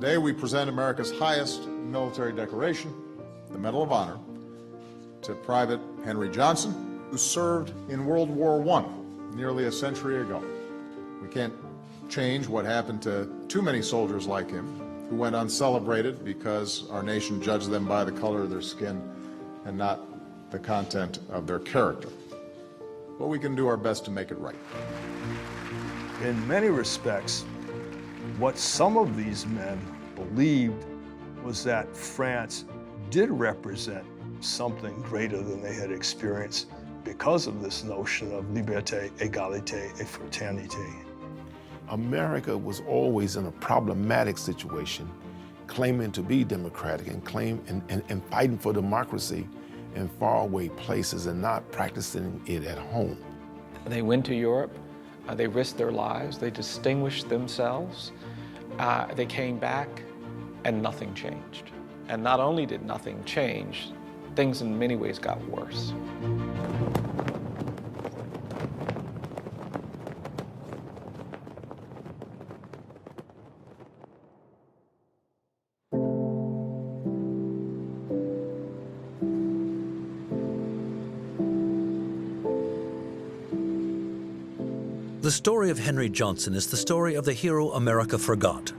Today we present America's highest military decoration, the Medal of Honor, to Private Henry Johnson, who served in World War I nearly a century ago. We can't change what happened to too many soldiers like him, who went uncelebrated because our nation judged them by the color of their skin and not the content of their character. But we can do our best to make it right. In many respects, what some of these men believed was that France did represent something greater than they had experienced because of this notion of liberté, égalité, et fraternité. America was always in a problematic situation, claiming to be democratic and fighting for democracy in faraway places and not practicing it at home. They went to Europe, they risked their lives, they distinguished themselves, they came back and nothing changed. And not only did nothing change, things in many ways got worse. The story of Henry Johnson is the story of the hero America forgot.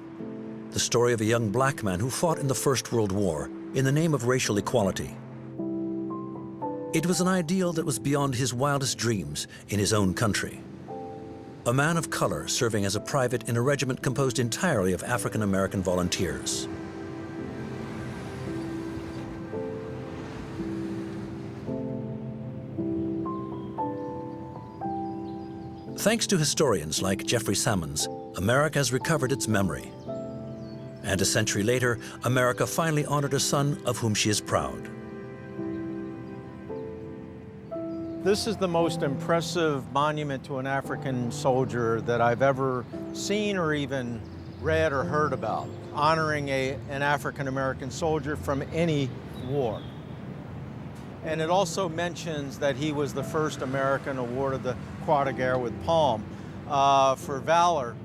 The story of a young black man who fought in the First World War in the name of racial equality. It was an ideal that was beyond his wildest dreams in his own country. A man of color serving as a private in a regiment composed entirely of African-American volunteers. Thanks to historians like Jeffrey Sammons, America has recovered its memory. And a century later, America finally honored a son of whom she is proud. This is the most impressive monument to an African soldier that I've ever seen or even read or heard about, honoring an African-American soldier from any war. And it also mentions that he was the first American awarded the Croix de Guerre with Palm for valor.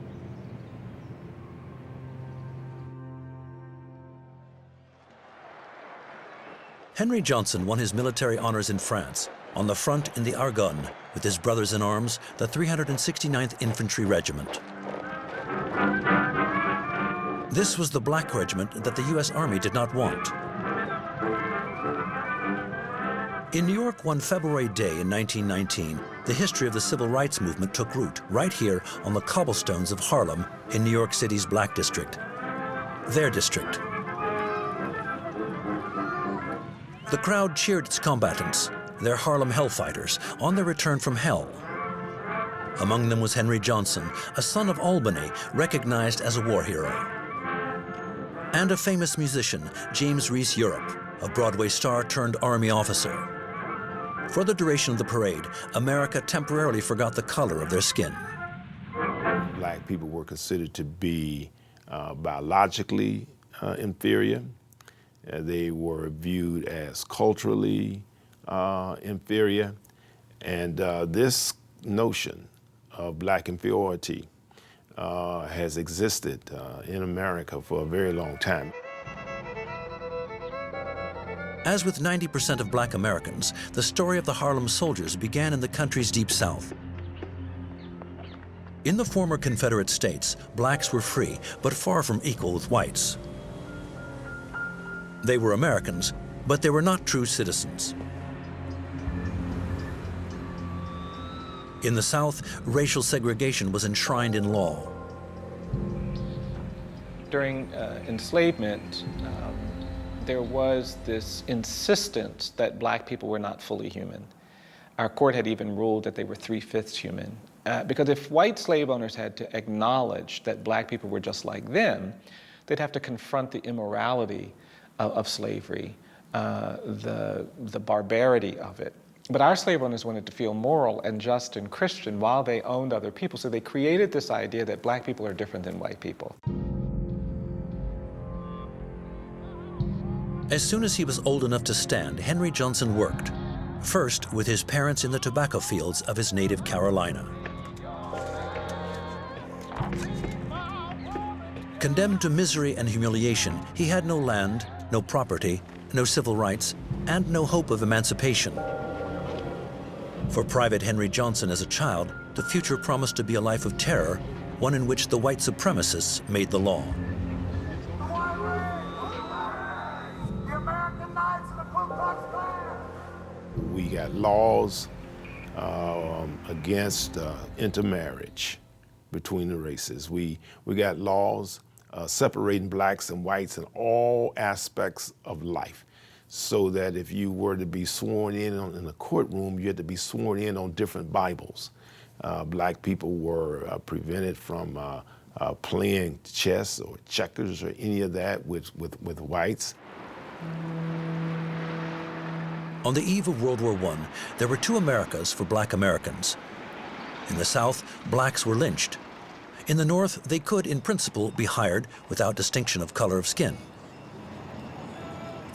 Henry Johnson won his military honors in France, on the front in the Argonne, with his brothers in arms, the 369th Infantry Regiment. This was the black regiment that the U.S. Army did not want. In New York one February day in 1919, the history of the civil rights movement took root right here on the cobblestones of Harlem in New York City's Black District, their district. The crowd cheered its combatants, their Harlem Hellfighters, on their return from hell. Among them was Henry Johnson, a son of Albany, recognized as a war hero. And a famous musician, James Reese Europe, a Broadway star turned Army officer. For the duration of the parade, America temporarily forgot the color of their skin. Black people were considered to be biologically inferior. They were viewed as culturally inferior. And this notion of black inferiority has existed in America for a very long time. As with 90% of black Americans, the story of the Harlem Soldiers began in the country's deep South. In the former Confederate states, blacks were free, but far from equal with whites. They were Americans, but they were not true citizens. In the South, racial segregation was enshrined in law. During enslavement, there was this insistence that black people were not fully human. Our court had even ruled that they were 3/5 human. Because if white slave owners had to acknowledge that black people were just like them, they'd have to confront the immorality of slavery, the barbarity of it. But our slave owners wanted to feel moral and just and Christian while they owned other people, so they created this idea that black people are different than white people. As soon as he was old enough to stand, Henry Johnson worked, first with his parents in the tobacco fields of his native Carolina. Condemned to misery and humiliation, he had no land, no property, no civil rights, and no hope of emancipation. For Private Henry Johnson as a child, the future promised to be a life of terror, one in which the white supremacists made the law. We got laws against intermarriage between the races. We got laws separating blacks and whites in all aspects of life, so that if you were to be sworn in a courtroom, you had to be sworn in on different Bibles. Black people were prevented from playing chess or checkers or any of that with whites. On the eve of World War I, there were two Americas for black Americans. In the South, blacks were lynched. In the North, they could, in principle, be hired without distinction of color of skin.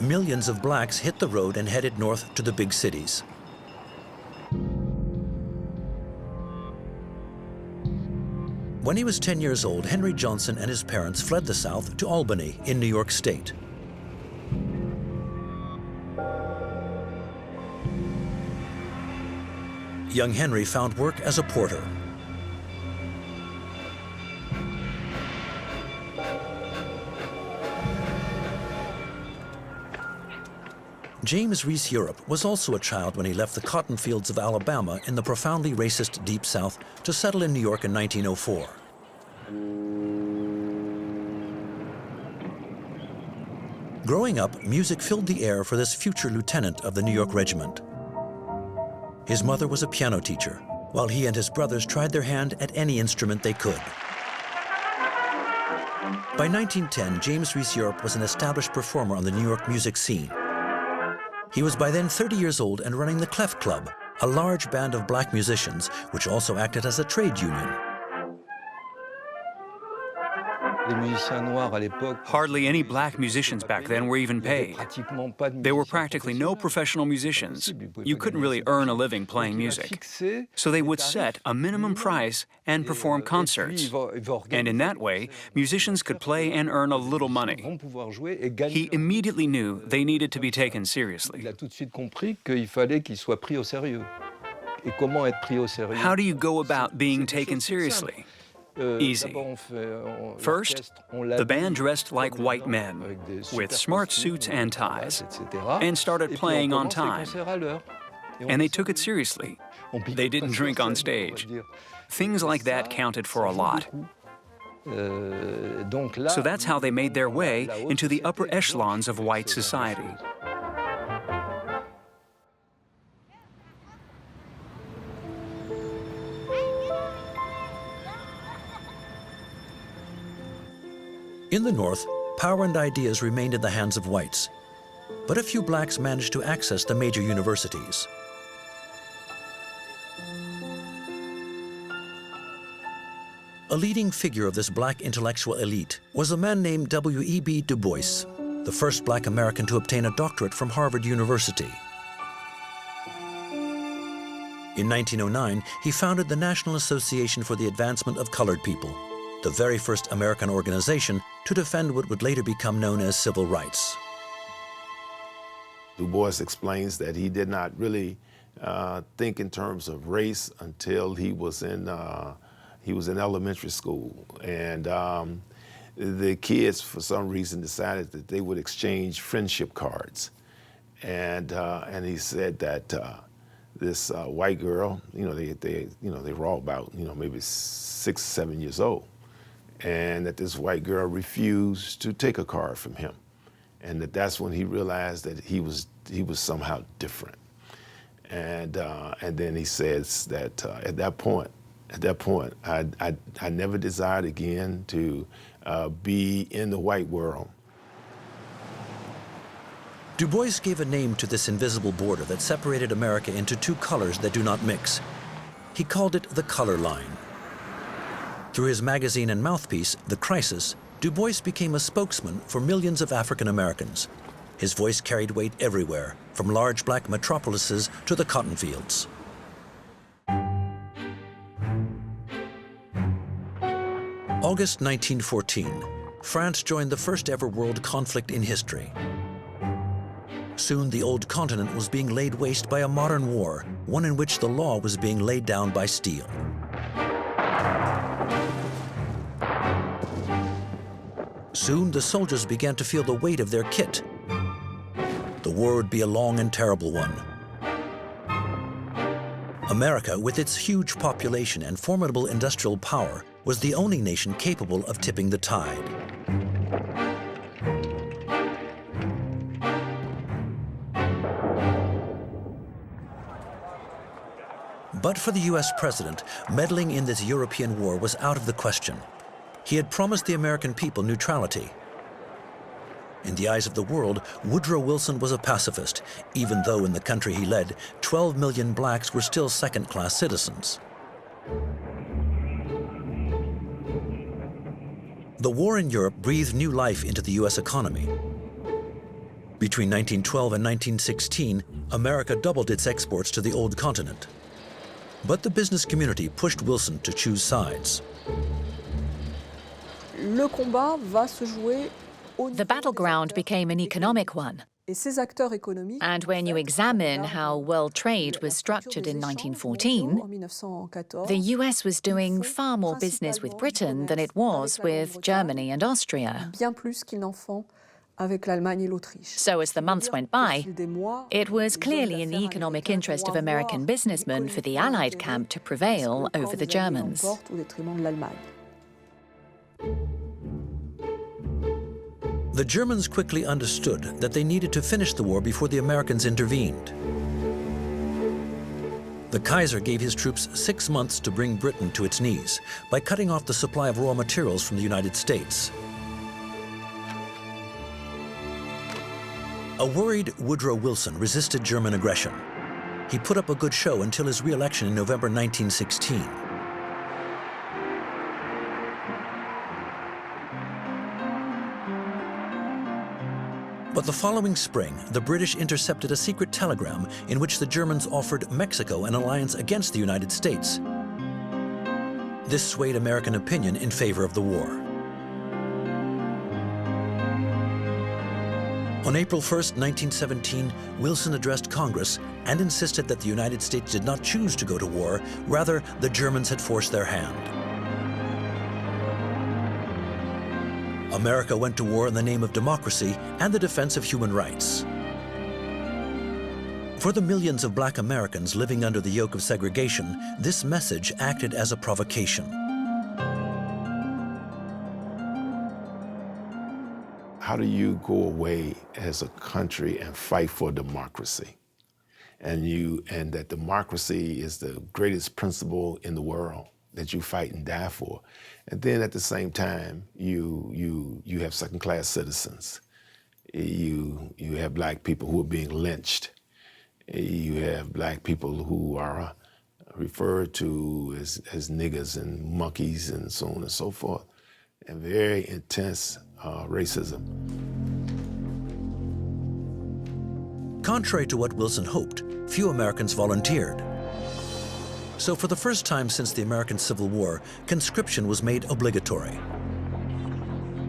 Millions of blacks hit the road and headed north to the big cities. When he was 10 years old, Henry Johnson and his parents fled the South to Albany in New York State. Young Henry found work as a porter. James Reese Europe was also a child when he left the cotton fields of Alabama in the profoundly racist Deep South to settle in New York in 1904. Growing up, music filled the air for this future lieutenant of the New York Regiment. His mother was a piano teacher, while he and his brothers tried their hand at any instrument they could. By 1910, James Reese Europe was an established performer on the New York music scene. He was by then 30 years old and running the Clef Club, a large band of black musicians, which also acted as a trade union. Hardly any black musicians back then were even paid. There were practically no professional musicians. You couldn't really earn a living playing music. So they would set a minimum price and perform concerts. And in that way, musicians could play and earn a little money. He immediately knew they needed to be taken seriously. How do you go about being taken seriously? Easy. First, the band dressed like white men, with smart suits and ties, and started playing on time. And they took it seriously. They didn't drink on stage. Things like that counted for a lot. So that's how they made their way into the upper echelons of white society. In the North, power and ideas remained in the hands of whites, but a few blacks managed to access the major universities. A leading figure of this black intellectual elite was a man named W.E.B. Du Bois, the first black American to obtain a doctorate from Harvard University. In 1909, he founded the National Association for the Advancement of Colored People, the very first American organization to defend what would later become known as civil rights. Du Bois explains that he did not really think in terms of race until he was in elementary school, and the kids, for some reason, decided that they would exchange friendship cards, and he said that this white girl, they were all about maybe 6, 7 years old, and that this white girl refused to take a card from him, and that's when he realized that he was somehow different, and then he says that at that point, I never desired again to be in the white world. Du Bois gave a name to this invisible border that separated America into two colors that do not mix. He called it the color line. Through his magazine and mouthpiece, The Crisis, Du Bois became a spokesman for millions of African Americans. His voice carried weight everywhere, from large black metropolises to the cotton fields. August 1914, France joined the first ever world conflict in history. Soon the old continent was being laid waste by a modern war, one in which the law was being laid down by steel. Soon the soldiers began to feel the weight of their kit. The war would be a long and terrible one. America, with its huge population and formidable industrial power, was the only nation capable of tipping the tide. But for the US president, meddling in this European war was out of the question. He had promised the American people neutrality. In the eyes of the world, Woodrow Wilson was a pacifist, even though in the country he led, 12 million blacks were still second-class citizens. The war in Europe breathed new life into the US economy. Between 1912 and 1916, America doubled its exports to the old continent. But the business community pushed Wilson to choose sides. Le combat va se jouer au The niveau battleground des became an acteurs economic one. Et ces acteurs économiques, And when you examine how world trade was structured in 1914, the US was doing far more business with Britain than it was with Germany and Austria. bien plus qu'ils n'en font avec l'Allemagne et l'Autriche. So as the months went by, it was clearly in the economic interest of American businessmen for the Allied camp to prevail over the Germans. Au détriment de l'Allemagne. The Germans quickly understood that they needed to finish the war before the Americans intervened. The Kaiser gave his troops 6 months to bring Britain to its knees by cutting off the supply of raw materials from the United States. A worried Woodrow Wilson resisted German aggression. He put up a good show until his re-election in November 1916. But the following spring, the British intercepted a secret telegram in which the Germans offered Mexico an alliance against the United States. This swayed American opinion in favor of the war. On April 1st, 1917, Wilson addressed Congress and insisted that the United States did not choose to go to war, rather, the Germans had forced their hand. America went to war in the name of democracy and the defense of human rights. For the millions of black Americans living under the yoke of segregation, this message acted as a provocation. How do you go away as a country and fight for democracy? And that democracy is the greatest principle in the world that you fight and die for. And then at the same time, you have second-class citizens. You have black people who are being lynched. You have black people who are referred to as niggers and monkeys and so on and so forth. And very intense racism. Contrary to what Wilson hoped, few Americans volunteered. So for the first time since the American Civil War, conscription was made obligatory.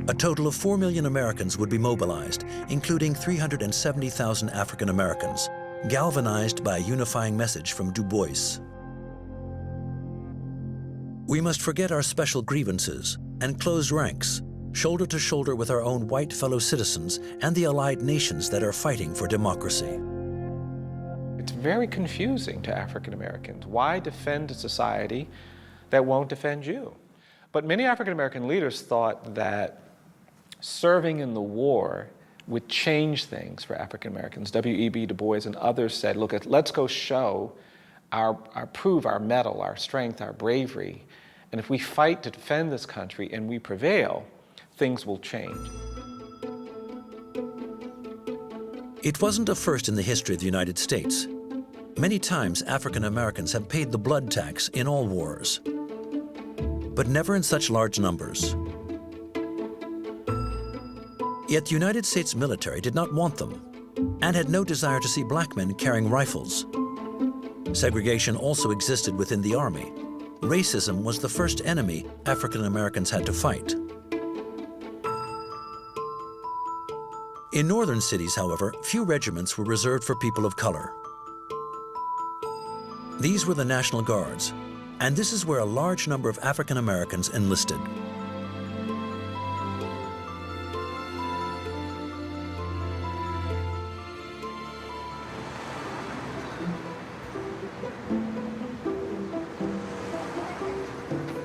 A total of 4 million Americans would be mobilized, including 370,000 African Americans, galvanized by a unifying message from Du Bois. We must forget our special grievances and close ranks, shoulder to shoulder with our own white fellow citizens and the allied nations that are fighting for democracy. It's very confusing to African Americans. Why defend a society that won't defend you? But many African American leaders thought that serving in the war would change things for African Americans. W.E.B. Du Bois and others said, look, let's go show prove our mettle, our strength, our bravery. And if we fight to defend this country and we prevail, things will change. It wasn't a first in the history of the United States. Many times African Americans have paid the blood tax in all wars, but never in such large numbers. Yet the United States military did not want them and had no desire to see black men carrying rifles. Segregation also existed within the Army. Racism was the first enemy African Americans had to fight. In northern cities, however, few regiments were reserved for people of color. These were the National Guards, and this is where a large number of African Americans enlisted.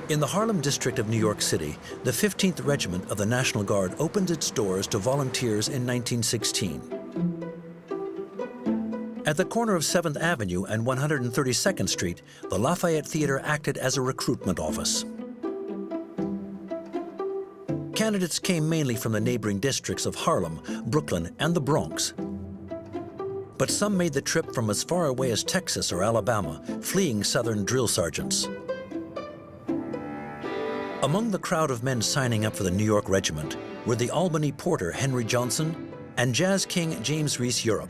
In the Harlem district of New York City, the 15th Regiment of the National Guard opened its doors to volunteers in 1916. At the corner of 7th Avenue and 132nd Street, the Lafayette Theater acted as a recruitment office. Candidates came mainly from the neighboring districts of Harlem, Brooklyn, and the Bronx. But some made the trip from as far away as Texas or Alabama, fleeing Southern drill sergeants. Among the crowd of men signing up for the New York Regiment were the Albany porter Henry Johnson and jazz king James Reese Europe,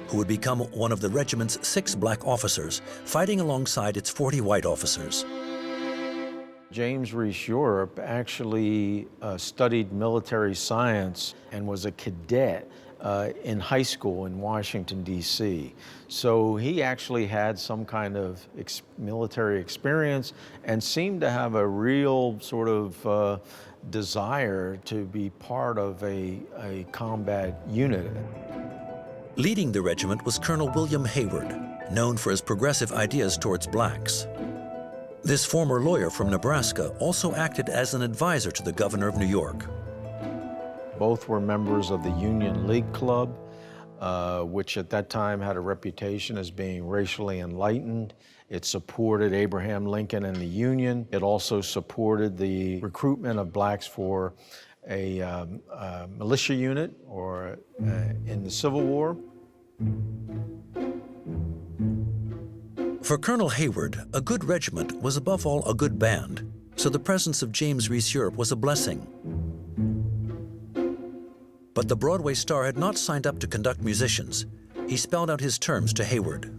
who would become one of the regiment's 6 black officers, fighting alongside its 40 white officers. James Reese Europe actually studied military science and was a cadet in high school in Washington, D.C. So he actually had some kind of military experience and seemed to have a real sort of desire to be part of a combat unit. Leading the regiment was Colonel William Hayward, known for his progressive ideas towards blacks. This former lawyer from Nebraska also acted as an advisor to the governor of New York. Both were members of the Union League Club, which at that time had a reputation as being racially enlightened. It supported Abraham Lincoln and the Union. It also supported the recruitment of blacks for a militia unit or in the Civil War. For Colonel Hayward, a good regiment was above all a good band, so the presence of James Reese Europe was a blessing. But the Broadway star had not signed up to conduct musicians. He spelled out his terms to Hayward.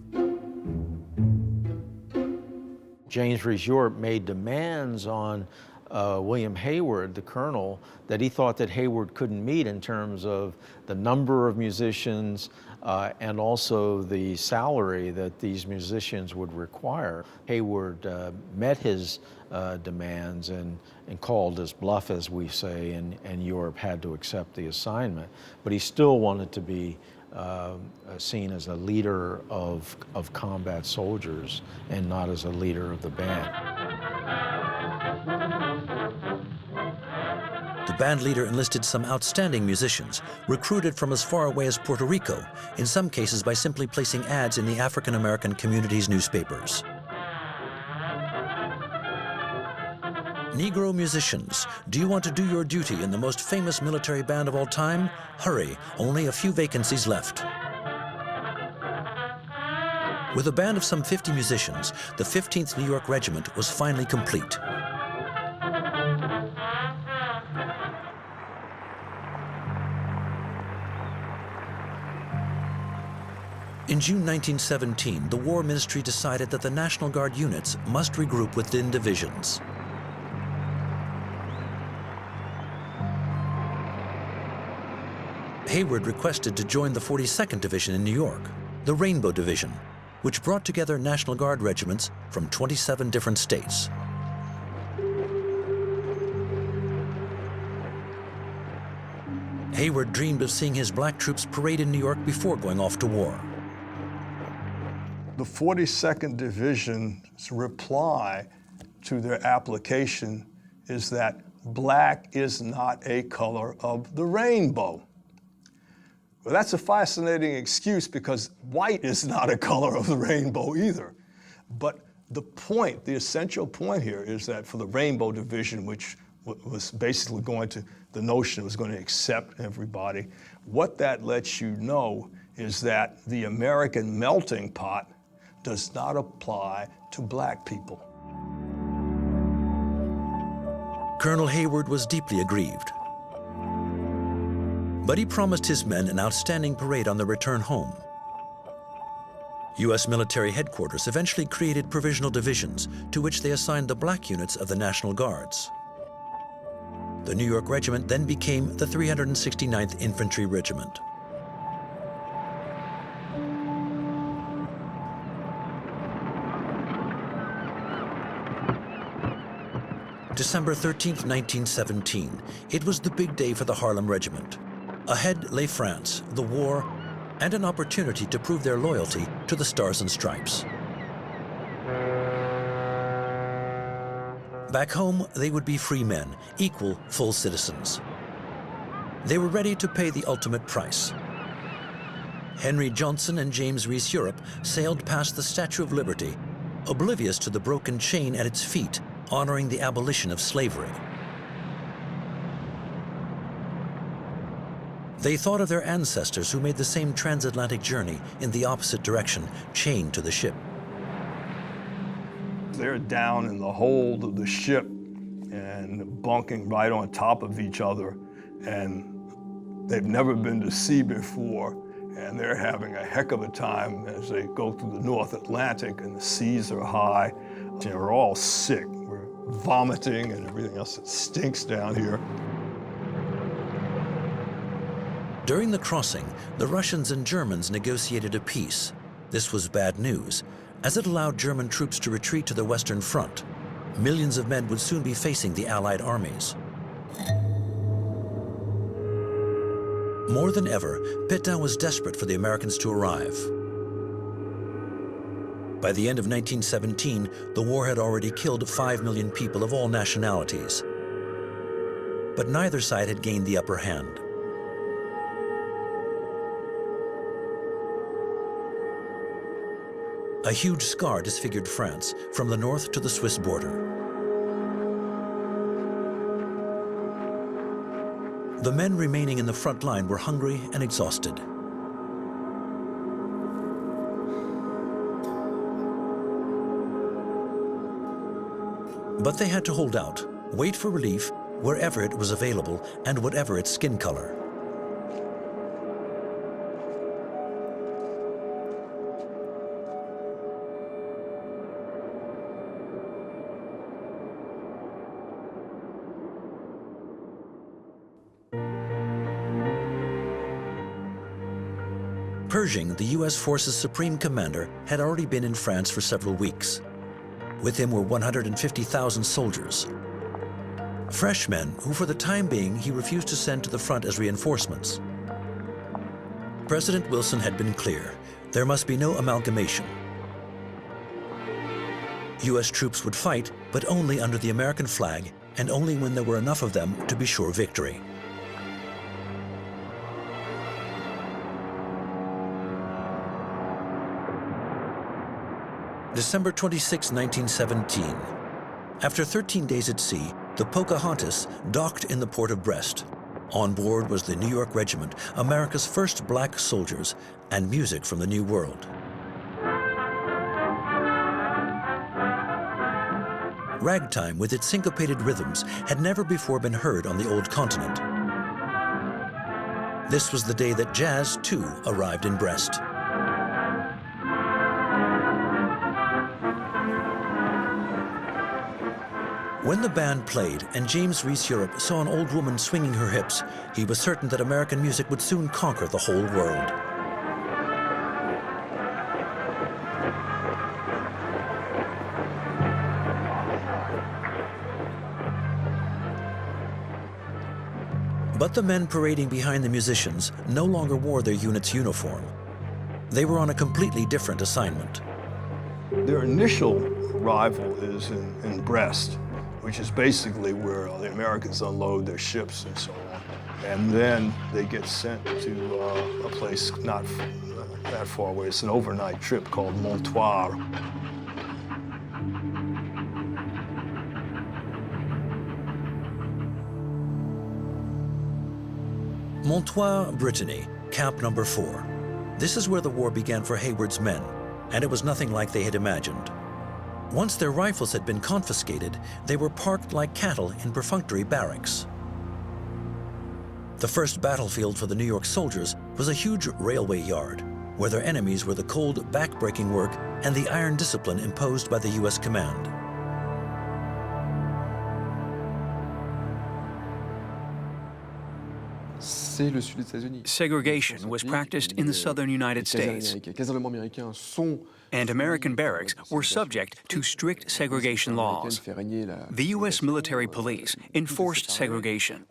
James Reese Europe made demands on William Hayward, the colonel, that he thought that Hayward couldn't meet in terms of the number of musicians and also the salary that these musicians would require. Hayward met his demands and called his bluff, as we say, and Europe had to accept the assignment. But he still wanted to be seen as a leader of combat soldiers and not as a leader of the band. The band leader enlisted some outstanding musicians, recruited from as far away as Puerto Rico, in some cases by simply placing ads in the African American community's newspapers. Negro musicians, do you want to do your duty in the most famous military band of all time? Hurry, only a few vacancies left. With a band of some 50 musicians, the 15th New York Regiment was finally complete. In June 1917, the War Ministry decided that the National Guard units must regroup within divisions. Hayward requested to join the 42nd Division in New York, the Rainbow Division, which brought together National Guard regiments from 27 different states. Hayward dreamed of seeing his black troops parade in New York before going off to war. The 42nd Division's reply to their application is that black is not a color of the rainbow. Well, that's a fascinating excuse because white is not a color of the rainbow either. But the point, the essential point here is that for the Rainbow Division, which was basically going to, the notion was going to accept everybody, what that lets you know is that the American melting pot does not apply to black people. Colonel Hayward was deeply aggrieved. But he promised his men an outstanding parade on their return home. U.S. military headquarters eventually created provisional divisions to which they assigned the black units of the National Guards. The New York Regiment then became the 369th Infantry Regiment. December 13, 1917. It was the big day for the Harlem Regiment. Ahead lay France, the war, and an opportunity to prove their loyalty to the Stars and Stripes. Back home, they would be free men, equal, full citizens. They were ready to pay the ultimate price. Henry Johnson and James Reese Europe sailed past the Statue of Liberty, oblivious to the broken chain at its feet, honoring the abolition of slavery. They thought of their ancestors who made the same transatlantic journey in the opposite direction, chained to the ship. They're down in the hold of the ship and bunking right on top of each other, and they've never been to sea before, and they're having a heck of a time as they go through the North Atlantic, and the seas are high. We're all sick. We're vomiting and everything else that stinks down here. During the crossing, the Russians and Germans negotiated a peace. This was bad news, as it allowed German troops to retreat to the Western Front. Millions of men would soon be facing the Allied armies. More than ever, Pétain was desperate for the Americans to arrive. By the end of 1917, the war had already killed 5 million people of all nationalities. But neither side had gained the upper hand. A huge scar disfigured France from the north to the Swiss border. The men remaining in the front line were hungry and exhausted. But they had to hold out, wait for relief wherever it was available and whatever its skin color. Pershing, the U.S. force's supreme commander, had already been in France for several weeks. With him were 150,000 soldiers. Fresh men who, for the time being, he refused to send to the front as reinforcements. President Wilson had been clear. There must be no amalgamation. U.S. troops would fight, but only under the American flag, and only when there were enough of them to be sure victory. December 26, 1917. After 13 days at sea, the Pocahontas docked in the port of Brest. On board was the New York Regiment, America's first black soldiers, and music from the New World. Ragtime, with its syncopated rhythms, had never before been heard on the old continent. This was the day that jazz, too, arrived in Brest. When the band played and James Reese Europe saw an old woman swinging her hips, he was certain that American music would soon conquer the whole world. But the men parading behind the musicians no longer wore their unit's uniform. They were on a completely different assignment. Their initial arrival is in Brest, which is basically where the Americans unload their ships and so on. And then they get sent to a place not that far away. It's an overnight trip called Montoire. Montoire, Brittany, Camp Number 4. This is where the war began for Hayward's men, and it was nothing like they had imagined. Once their rifles had been confiscated, they were parked like cattle in perfunctory barracks. The first battlefield for the New York soldiers was a huge railway yard, where their enemies were the cold, back-breaking work and the iron discipline imposed by the U.S. command. Segregation was practiced in the southern United States. and American barracks were subject to strict segregation laws. The U.S. military police enforced segregation.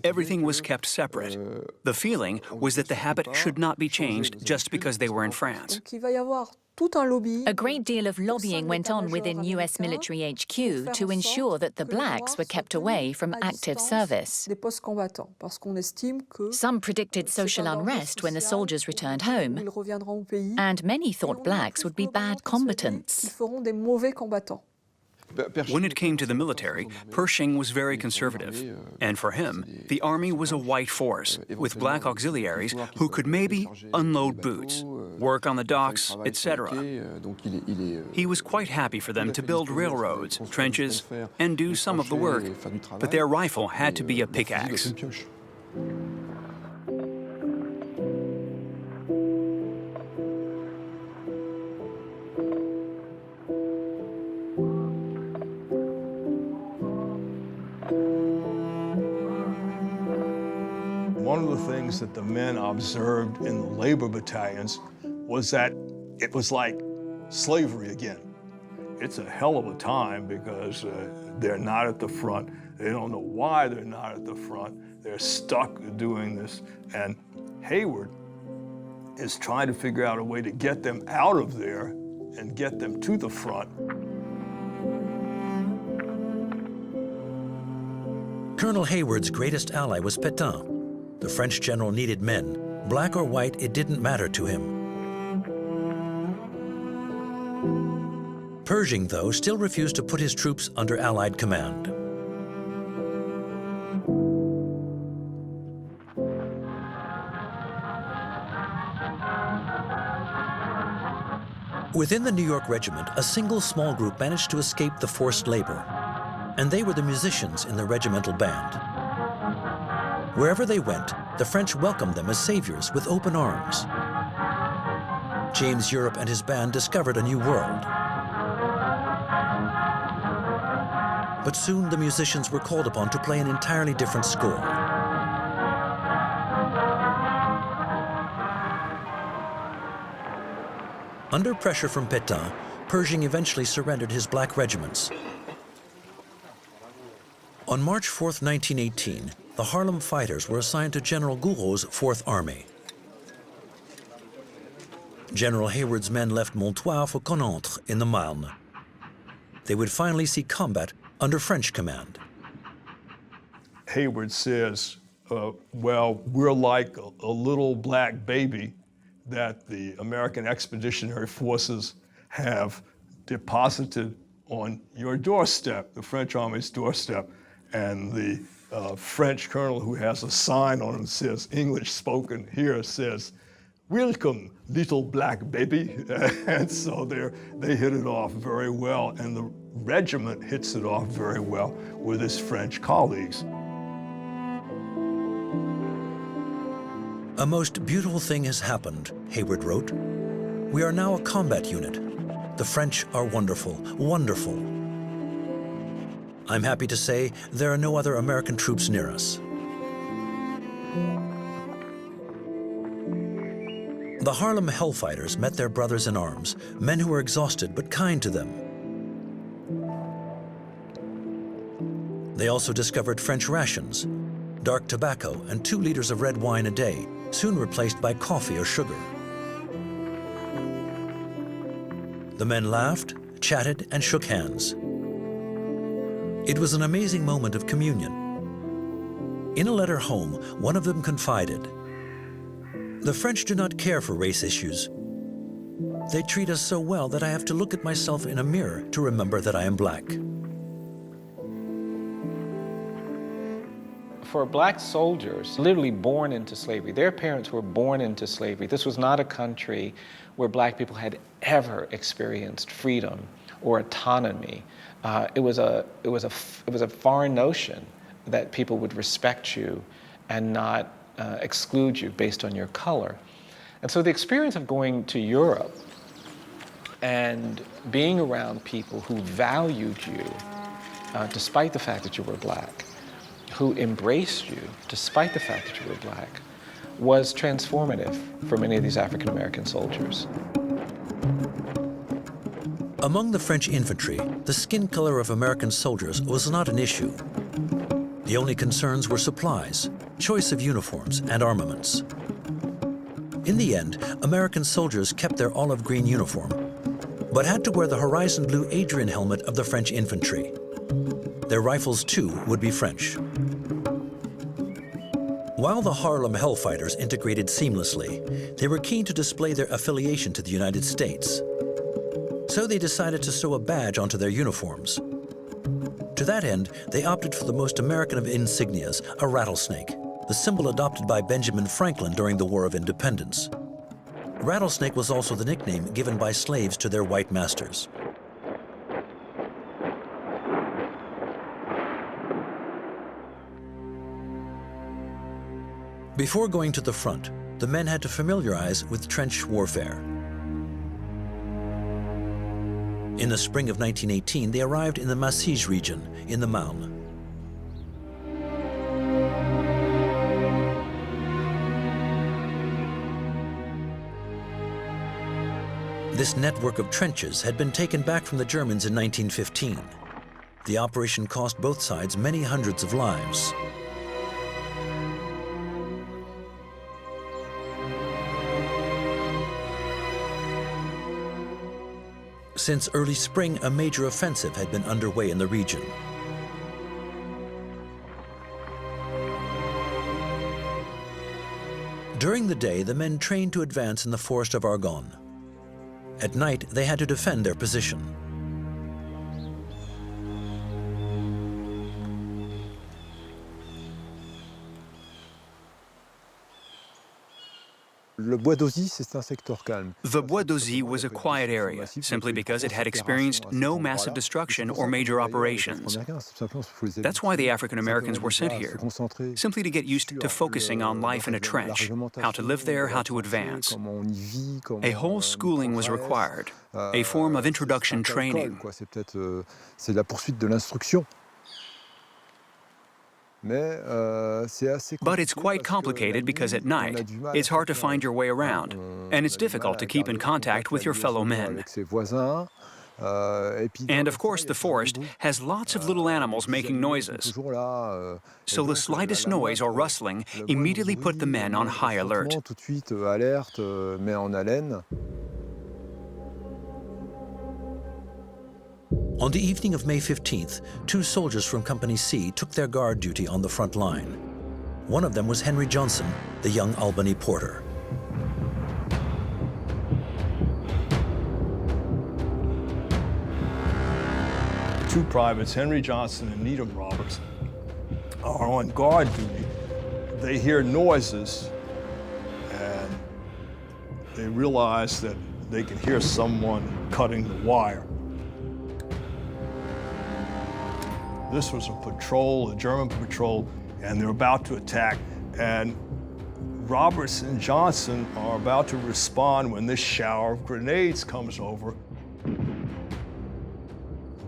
Everything was kept separate. The feeling was that the habit should not be changed just because they were in France. A great deal of lobbying went on within US military HQ to ensure that the blacks were kept away from active service. Some predicted social unrest when the soldiers returned home, and many thought blacks would be bad combatants. When it came to the military, Pershing was very conservative. And for him, the army was a white force, with black auxiliaries who could maybe unload boots, work on the docks, etc. He was quite happy for them to build railroads, trenches, and do some of the work, but their rifle had to be a pickaxe. One of the things that the men observed in the labor battalions was that it was like slavery again. It's a hell of a time because they're not at the front. They don't know why they're not at the front. They're stuck doing this. And Hayward is trying to figure out a way to get them out of there and get them to the front. Colonel Hayward's greatest ally was Pétain. The French general needed men. Black or white, it didn't matter to him. Pershing, though, still refused to put his troops under Allied command. Within the New York regiment, a single small group managed to escape the forced labor, and they were the musicians in the regimental band. Wherever they went, the French welcomed them as saviors with open arms. James Europe and his band discovered a new world. But soon the musicians were called upon to play an entirely different score. Under pressure from Pétain, Pershing eventually surrendered his black regiments. On March 4, 1918, the Harlem Fighters were assigned to General Gouraud's 4th Army. General Hayward's men left Montoir for Connantre in the Marne. They would finally see combat under French command. Hayward says, well, we're like a little black baby that the American Expeditionary Forces have deposited on your doorstep, the French Army's doorstep. And the French colonel who has a sign on him says, English spoken here, says, "Welcome, little black baby." And so they hit it off very well, and the regiment hits it off very well with his French colleagues. A most beautiful thing has happened, Hayward wrote. We are now a combat unit. The French are wonderful, wonderful. I'm happy to say there are no other American troops near us. The Harlem Hellfighters met their brothers in arms, men who were exhausted but kind to them. They also discovered French rations, dark tobacco, and 2 liters of red wine a day, soon replaced by coffee or sugar. The men laughed, chatted, and shook hands. It was an amazing moment of communion. In a letter home, one of them confided, "The French do not care for race issues. They treat us so well that I have to look at myself in a mirror to remember that I am black." For black soldiers, literally born into slavery, their parents were born into slavery. This was not a country where black people had ever experienced freedom or autonomy. It was a foreign notion that people would respect you and not exclude you based on your color. And so the experience of going to Europe and being around people who valued you despite the fact that you were black, who embraced you despite the fact that you were black, was transformative for many of these African American soldiers. Among the French infantry, the skin color of American soldiers was not an issue. The only concerns were supplies, choice of uniforms, and armaments. In the end, American soldiers kept their olive green uniform, but had to wear the horizon blue Adrian helmet of the French infantry. Their rifles, too, would be French. While the Harlem Hellfighters integrated seamlessly, they were keen to display their affiliation to the United States. So they decided to sew a badge onto their uniforms. To that end, they opted for the most American of insignias, a rattlesnake, the symbol adopted by Benjamin Franklin during the War of Independence. Rattlesnake was also the nickname given by slaves to their white masters. Before going to the front, the men had to familiarize with trench warfare. In the spring of 1918, they arrived in the Massige region in the Marne. This network of trenches had been taken back from the Germans in 1915. The operation cost both sides many hundreds of lives. Since early spring, a major offensive had been underway in the region. During the day, the men trained to advance in the forest of Argonne. At night, they had to defend their position. Le Bois d'Auzy, c'est un secteur calme. The Bois d'Auzy was a quiet area, simply because it had experienced no massive destruction or major operations. That's why the African Americans were sent here, simply to get used to focusing on life in a trench, how to live there, how to advance. A whole schooling was required, a form of introduction training. C'est la poursuite de l'instruction. But it's quite complicated because at night, it's hard to find your way around, and it's difficult to keep in contact with your fellow men. And of course, the forest has lots of little animals making noises. So the slightest noise or rustling immediately put the men on high alert. On the evening of May 15th, two soldiers from Company C took their guard duty on the front line. One of them was Henry Johnson, the young Albany porter. Two privates, Henry Johnson and Needham Roberts, are on guard duty. They hear noises, and they realize that they can hear someone cutting the wire. This was a patrol, a German patrol, and they're about to attack. And Roberts and Johnson are about to respond when this shower of grenades comes over.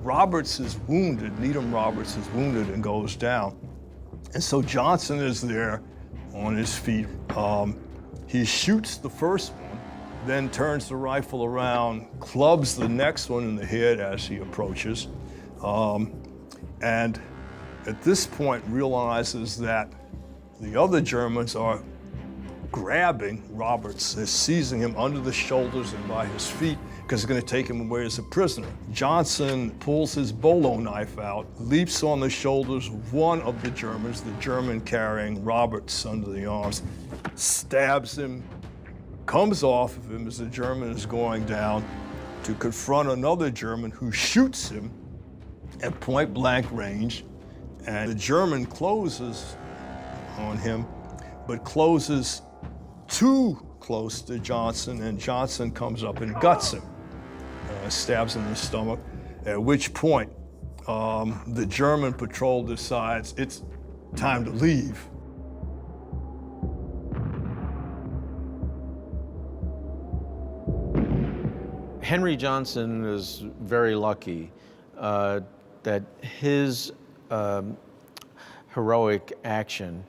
Roberts is wounded, Needham Roberts is wounded and goes down. And so Johnson is there on his feet. He shoots the first one, then turns the rifle around, clubs the next one in the head as he approaches. And at this point realizes that the other Germans are grabbing Roberts, they're seizing him under the shoulders and by his feet because they're going to take him away as a prisoner. Johnson pulls his bolo knife out, leaps on the shoulders of one of the Germans, the German carrying Roberts under the arms, stabs him, comes off of him as the German is going down to confront another German who shoots him at point-blank range, and the German closes on him, but closes too close to Johnson, and Johnson comes up and guts him, stabs him in the stomach, at which point the German patrol decides it's time to leave. Henry Johnson is very lucky that his heroic action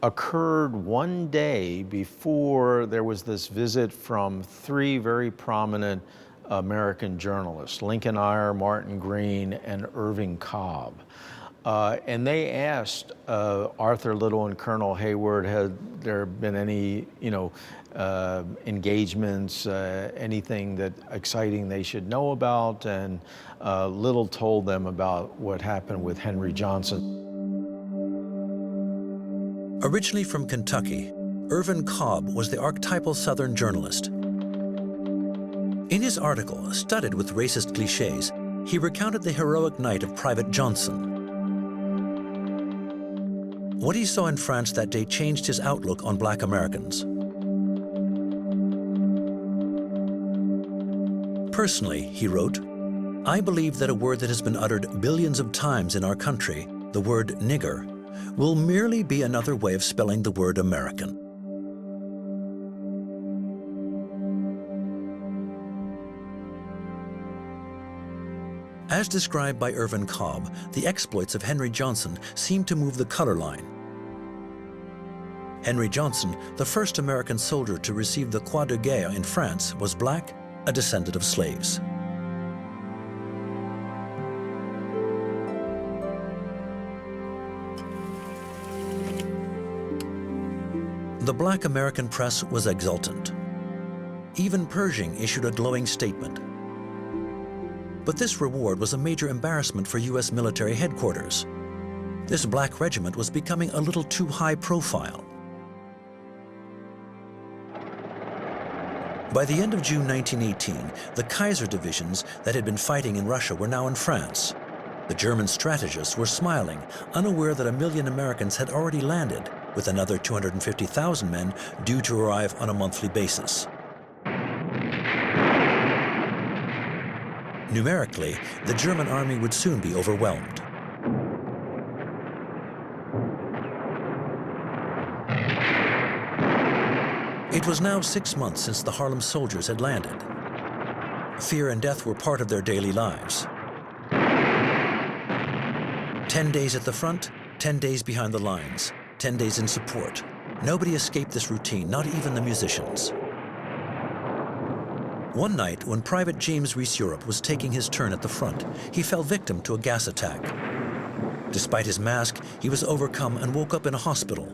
occurred one day before there was this visit from three very prominent American journalists, Lincoln Eyre, Martin Green, and Irving Cobb. And they asked Arthur Little and Colonel Hayward, had there been any, engagements, anything that exciting they should know about? And Little told them about what happened with Henry Johnson. Originally from Kentucky, Irvin Cobb was the archetypal Southern journalist. In his article, studded with racist cliches, he recounted the heroic night of Private Johnson. What he saw in France that day changed his outlook on Black Americans. Personally, he wrote, I believe that a word that has been uttered billions of times in our country, the word nigger, will merely be another way of spelling the word American. As described by Irvin Cobb, the exploits of Henry Johnson seemed to move the color line. Henry Johnson, the first American soldier to receive the Croix de Guerre in France, was black, a descendant of slaves. The Black American press was exultant. Even Pershing issued a glowing statement. But this reward was a major embarrassment for U.S. military headquarters. This black regiment was becoming a little too high profile. By the end of June 1918, the Kaiser divisions that had been fighting in Russia were now in France. The German strategists were smiling, unaware that 1 million Americans had already landed, with another 250,000 men due to arrive on a monthly basis. Numerically, the German army would soon be overwhelmed. It was now 6 months since the Harlem soldiers had landed. Fear and death were part of their daily lives. 10 days at the front, 10 days behind the lines, 10 days in support. Nobody escaped this routine, not even the musicians. One night, when Private James Reese Europe was taking his turn at the front, he fell victim to a gas attack. Despite his mask, he was overcome and woke up in a hospital.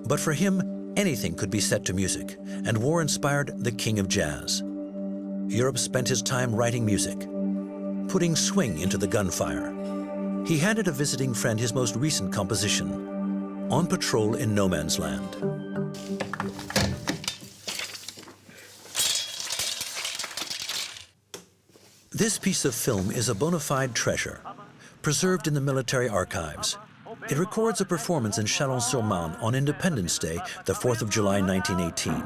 But for him, anything could be set to music, and war inspired the king of jazz. Europe spent his time writing music, putting swing into the gunfire. He handed a visiting friend his most recent composition, On Patrol in No Man's Land. This piece of film is a bona fide treasure, preserved in the military archives. It records a performance in Chalon-sur-Marne on Independence Day, the 4th of July, 1918.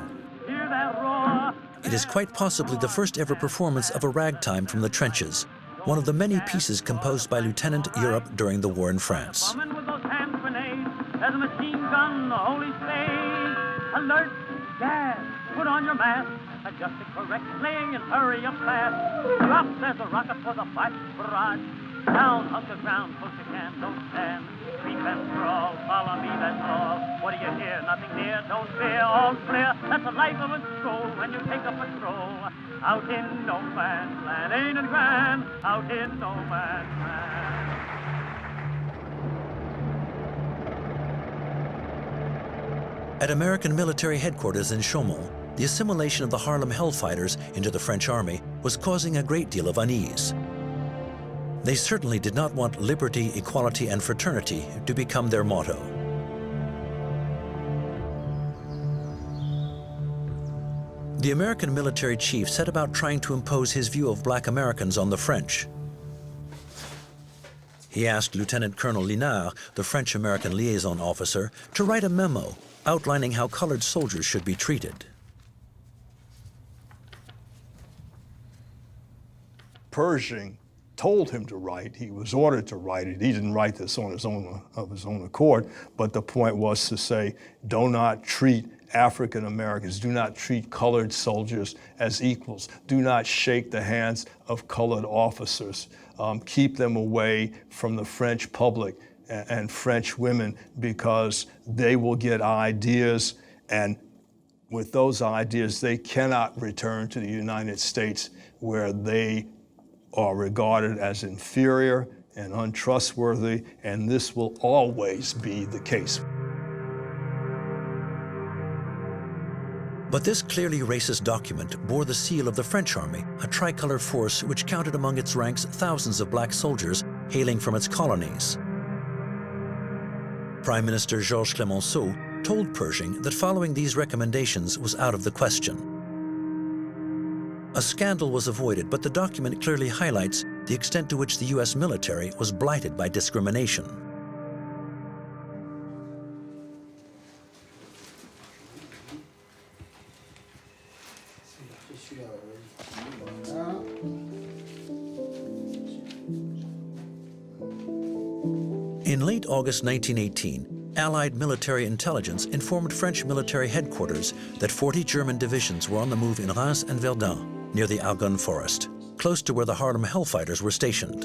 It is quite possibly the first ever performance of a ragtime from the trenches, one of the many pieces composed by Lieutenant Europe during the war in France. There's a machine gun, the holy spade. Alert, gas, put on your mask. Adjust it correctly and hurry up fast. Drop, there's a rocket for the fight barrage. Down, hunker ground, close you can, don't stand. Creep and crawl, follow me, that's all. What do you hear? Nothing near, don't fear, all clear. That's the life of a stroll when you take a patrol. Out in no man's land, ain't it grand? Out in no man's land. At American military headquarters in Chaumont, the assimilation of the Harlem Hellfighters into the French army was causing a great deal of unease. They certainly did not want liberty, equality, and fraternity to become their motto. The American military chief set about trying to impose his view of black Americans on the French. He asked Lieutenant Colonel Linard, the French-American liaison officer, to write a memo outlining how colored soldiers should be treated. Pershing told him to write. He was ordered to write it. He didn't write this on his own accord, but the point was to say, do not treat African Americans, do not treat colored soldiers as equals. Do not shake the hands of colored officers. Keep them away from the French public and French women, because they will get ideas and with those ideas, they cannot return to the United States where they are regarded as inferior and untrustworthy, and this will always be the case. But this clearly racist document bore the seal of the French army, a tricolor force which counted among its ranks thousands of black soldiers hailing from its colonies. Prime Minister Georges Clemenceau told Pershing that following these recommendations was out of the question. A scandal was avoided, but the document clearly highlights the extent to which the U.S. military was blighted by discrimination. In late August 1918, Allied military intelligence informed French military headquarters that 40 German divisions were on the move in Reims and Verdun, near the Argonne Forest, close to where the Harlem Hellfighters were stationed.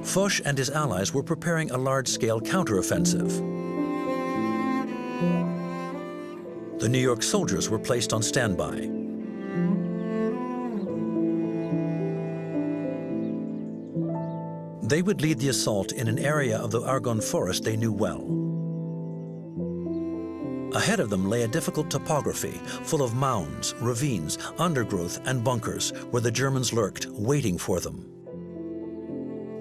Foch and his allies were preparing a large-scale counteroffensive. The New York soldiers were placed on standby. They would lead the assault in an area of the Argonne Forest they knew well. Ahead of them lay a difficult topography, full of mounds, ravines, undergrowth, and bunkers, where the Germans lurked, waiting for them.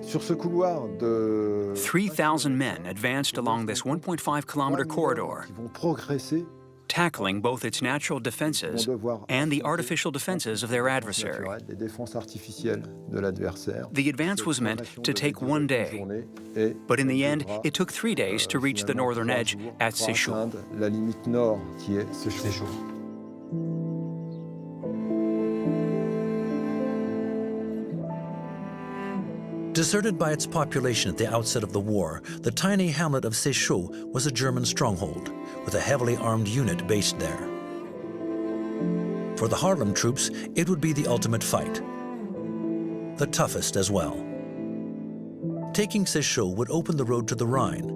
3,000 men advanced along this 1.5-kilometer corridor, tackling both its natural defenses and the artificial defenses of their adversary. The advance was meant to take one day, but in the end, it took 3 days to reach the northern edge at Séchou. Deserted by its population at the outset of the war, the tiny hamlet of Séchou was a German stronghold, with a heavily armed unit based there. For the Harlem troops, it would be the ultimate fight, the toughest as well. Taking Séchou would open the road to the Rhine,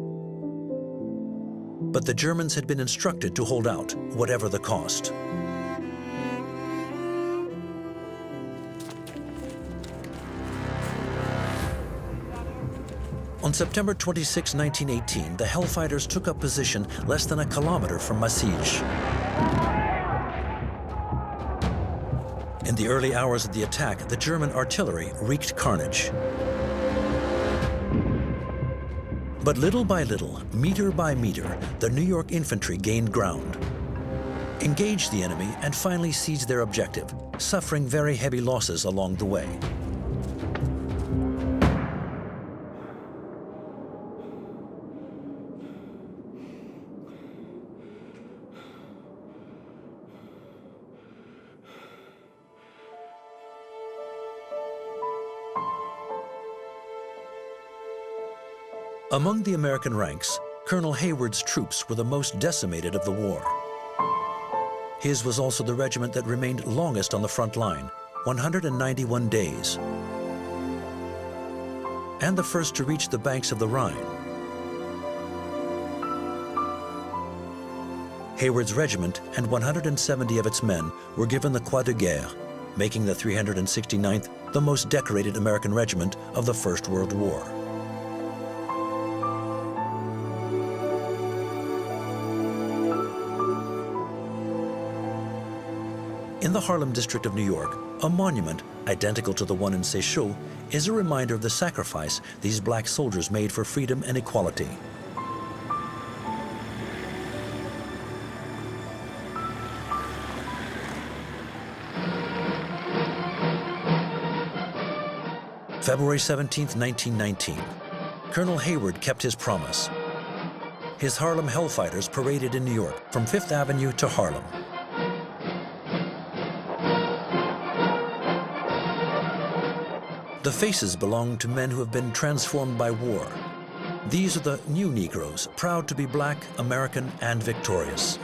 but the Germans had been instructed to hold out, whatever the cost. On September 26, 1918, the Hellfighters took up position less than a kilometer from Massige. In the early hours of the attack, the German artillery wreaked carnage. But little by little, meter by meter, the New York infantry gained ground, engaged the enemy, and finally seized their objective, suffering very heavy losses along the way. Among the American ranks, Colonel Hayward's troops were the most decimated of the war. His was also the regiment that remained longest on the front line, 191 days, and the first to reach the banks of the Rhine. Hayward's regiment and 170 of its men were given the Croix de Guerre, making the 369th the most decorated American regiment of the First World War. In the Harlem district of New York, a monument, identical to the one in Séchou, is a reminder of the sacrifice these black soldiers made for freedom and equality. February 17, 1919, Colonel Hayward kept his promise. His Harlem Hellfighters paraded in New York from Fifth Avenue to Harlem. The faces belong to men who have been transformed by war. These are the new Negroes, proud to be black, American, and victorious.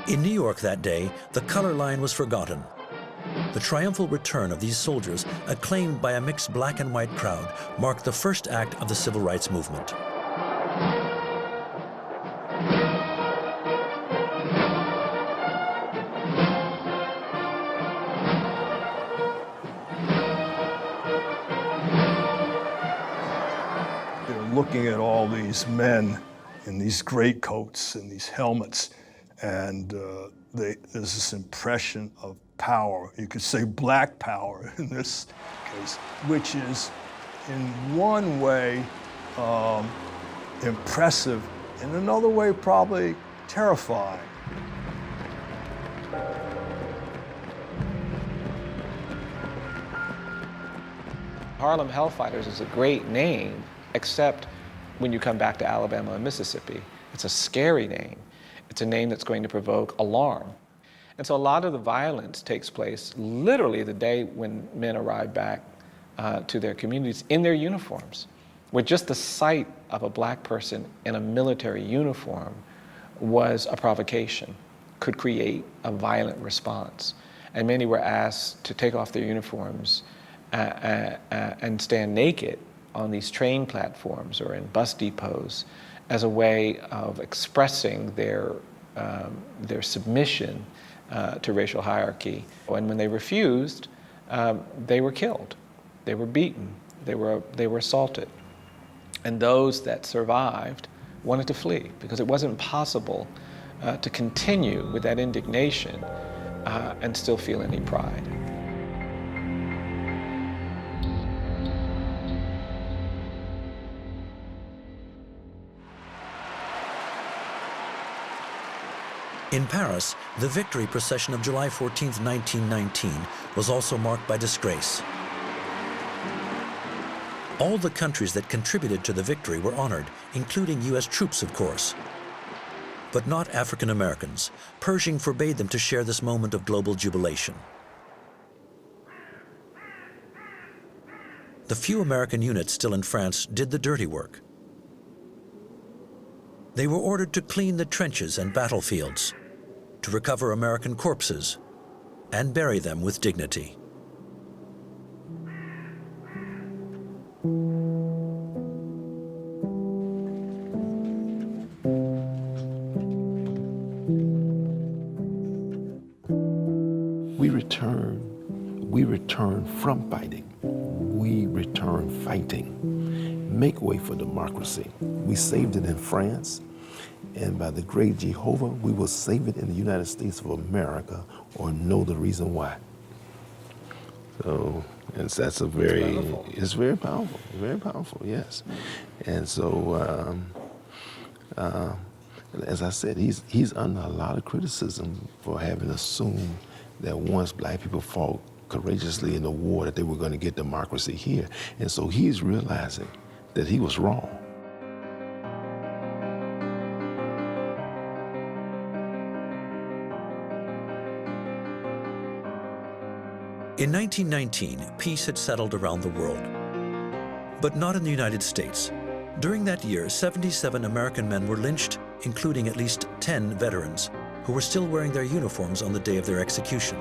In New York that day, the color line was forgotten. The triumphal return of these soldiers, acclaimed by a mixed black and white crowd, marked the first act of the civil rights movement. They're looking at all these men in these greatcoats and these helmets, and there's this impression of power. You could say black power in this case, which is in one way impressive, in another way probably terrifying. Harlem Hellfighters is a great name, except when you come back to Alabama and Mississippi. It's a scary name. It's a name that's going to provoke alarm. And so a lot of the violence takes place literally the day when men arrive back to their communities in their uniforms, where just the sight of a black person in a military uniform was a provocation, could create a violent response. And many were asked to take off their uniforms and stand naked on these train platforms or in bus depots as a way of expressing their submission to racial hierarchy. And when they refused, they were killed, they were beaten, they were assaulted. And those that survived wanted to flee because it wasn't possible to continue with that indignation and still feel any pride. In Paris, the victory procession of July 14, 1919, was also marked by disgrace. All the countries that contributed to the victory were honored, including U.S. troops, of course. But not African Americans. Pershing forbade them to share this moment of global jubilation. The few American units still in France did the dirty work. They were ordered to clean the trenches and battlefields, to recover American corpses, and bury them with dignity. We return from fighting. We return fighting. Make way for democracy. We saved it in France, and by the great Jehovah, we will save it in the United States of America, or know the reason why. So, and that's a very, it's very powerful, yes. And so, as I said, he's under a lot of criticism for having assumed that once black people fought courageously in the war that they were going to get democracy here. And so he's realizing that he was wrong. In 1919, peace had settled around the world, but not in the United States. During that year, 77 American men were lynched, including at least 10 veterans, who were still wearing their uniforms on the day of their execution.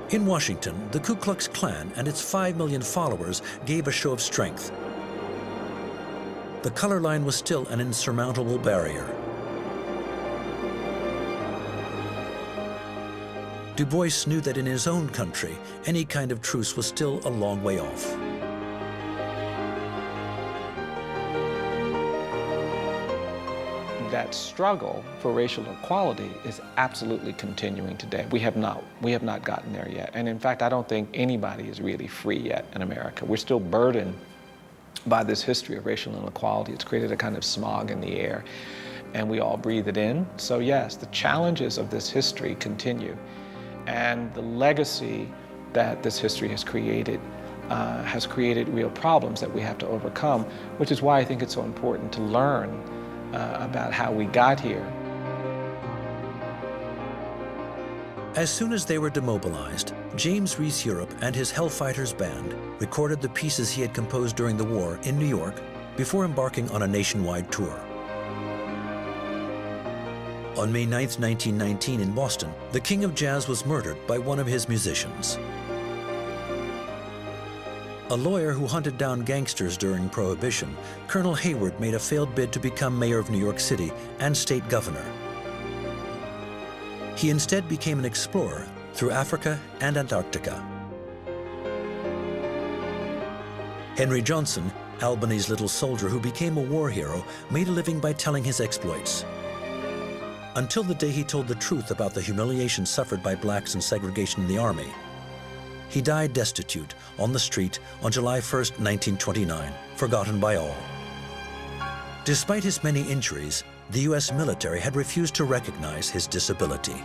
In Washington, the Ku Klux Klan and its 5 million followers gave a show of strength. The color line was still an insurmountable barrier. Du Bois knew that in his own country, any kind of truce was still a long way off. That struggle for racial equality is absolutely continuing today. We have not gotten there yet. And in fact, I don't think anybody is really free yet in America. We're still burdened by this history of racial inequality. It's created a kind of smog in the air, and we all breathe it in. So yes, the challenges of this history continue. And the legacy that this history has created real problems that we have to overcome, which is why I think it's so important to learn about how we got here. As soon as they were demobilized, James Reese Europe and his Hellfighters band recorded the pieces he had composed during the war in New York before embarking on a nationwide tour. On May 9, 1919 in Boston, the King of Jazz was murdered by one of his musicians. A lawyer who hunted down gangsters during Prohibition, Colonel Hayward made a failed bid to become mayor of New York City and state governor. He instead became an explorer through Africa and Antarctica. Henry Johnson, Albany's little soldier who became a war hero, made a living by telling his exploits. Until the day he told the truth about the humiliation suffered by blacks in segregation in the army. He died destitute on the street on July 1, 1929, forgotten by all. Despite his many injuries, the U.S. military had refused to recognize his disability.